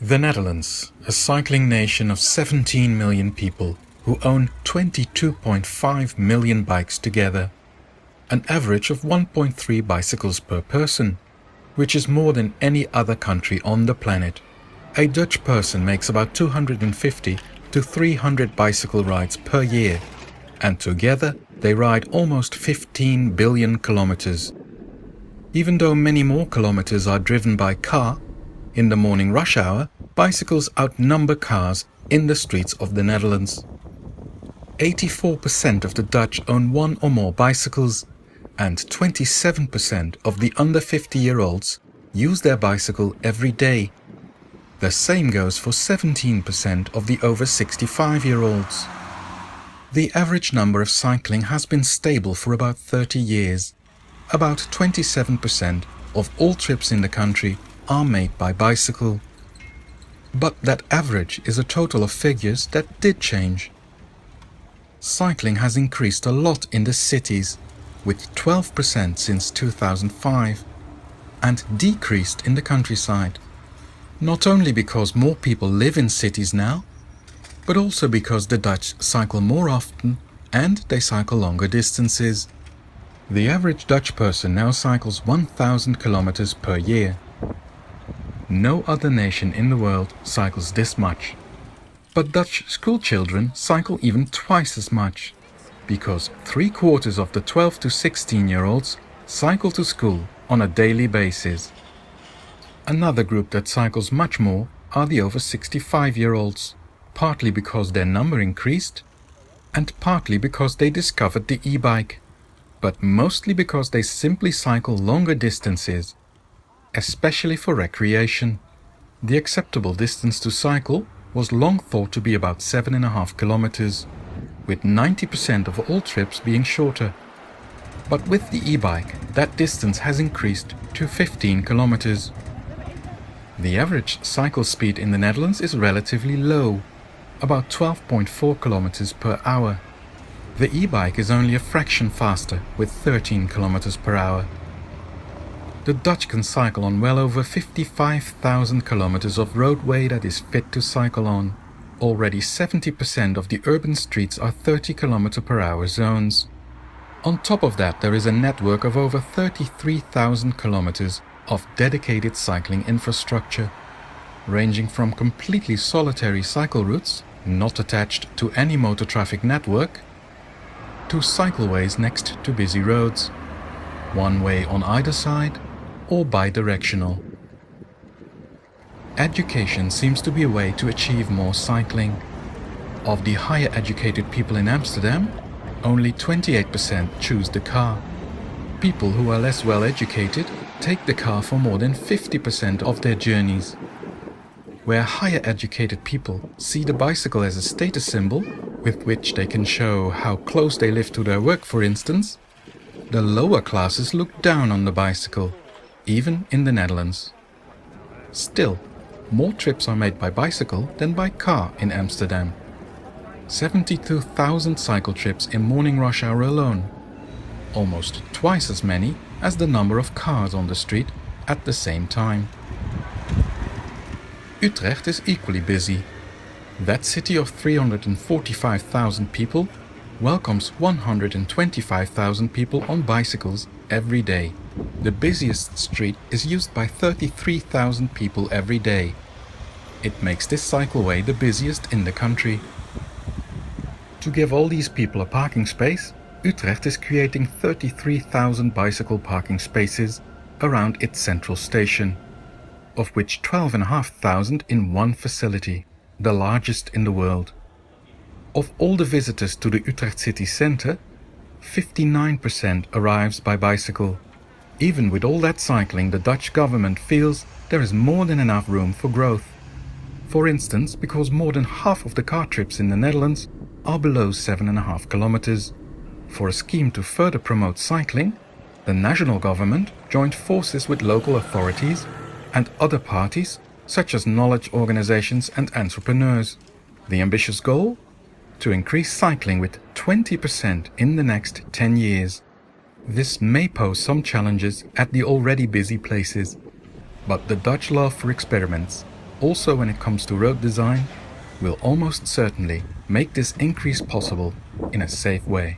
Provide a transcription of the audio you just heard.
The Netherlands, a cycling nation of 17 million people who own 22.5 million bikes together, an average of 1.3 bicycles per person, which is more than any other country on the planet. A Dutch person makes about 250 to 300 bicycle rides per year, and together they ride almost 15 billion kilometers. Even though many more kilometers are driven by car, in the morning rush hour, bicycles outnumber cars in the streets of the Netherlands. 84% of the Dutch own one or more bicycles, and 27% of the under 50-year-olds use their bicycle every day. The same goes for 17% of the over 65-year-olds. The average number of cycling has been stable for about 30 years. About 27% of all trips in the country are made by bicycle. But that average is a total of figures that did change. Cycling has increased a lot in the cities, with 12% since 2005, and decreased in the countryside. Not only because more people live in cities now, but also because the Dutch cycle more often and they cycle longer distances. The average Dutch person now cycles 1,000 kilometers per year. No other nation in the world cycles this much. But Dutch school children cycle even twice as much, because 3/4 of the 12 to 16-year-olds cycle to school on a daily basis. Another group that cycles much more are the over 65-year-olds, partly because their number increased, and partly because they discovered the e-bike, but mostly because they simply cycle longer distances, especially for recreation. The acceptable distance to cycle was long thought to be about 7.5 kilometers, with 90% of all trips being shorter. But with the e-bike, that distance has increased to 15 kilometers. The average cycle speed in the Netherlands is relatively low, about 12.4 kilometers per hour. The e-bike is only a fraction faster, with 13 kilometers per hour. The Dutch can cycle on well over 55,000 kilometers of roadway that is fit to cycle on. Already 70% of the urban streets are 30 km per hour zones. On top of that, there is a network of over 33,000 kilometers of dedicated cycling infrastructure, ranging from completely solitary cycle routes, not attached to any motor traffic network, to cycleways next to busy roads, one way on either side, or bi-directional. Education seems to be a way to achieve more cycling. Of the higher educated people in Amsterdam, only 28% choose the car. People who are less well educated take the car for more than 50% of their journeys. Where higher educated people see the bicycle as a status symbol with which they can show how close they live to their work, for instance, the lower classes look down on the bicycle, even in the Netherlands. Still, more trips are made by bicycle than by car in Amsterdam. 72,000 cycle trips in morning rush hour alone, almost twice as many as the number of cars on the street at the same time. Utrecht is equally busy. That city of 345,000 people welcomes 125,000 people on bicycles every day. The busiest street is used by 33,000 people every day. It makes this cycleway the busiest in the country. To give all these people a parking space, Utrecht is creating 33,000 bicycle parking spaces around its central station, of which 12,500 in one facility, the largest in the world. Of all the visitors to the Utrecht city centre, 59% arrives by bicycle. Even with all that cycling, the Dutch government feels there is more than enough room for growth. For instance, because more than half of the car trips in the Netherlands are below 7.5 kilometers. For a scheme to further promote cycling, the national government joined forces with local authorities and other parties, such as knowledge organizations and entrepreneurs. The ambitious goal? To increase cycling with 20% in the next 10 years. This may pose some challenges at the already busy places, but the Dutch love for experiments also when it comes to road design, will almost certainly make this increase possible in a safe way.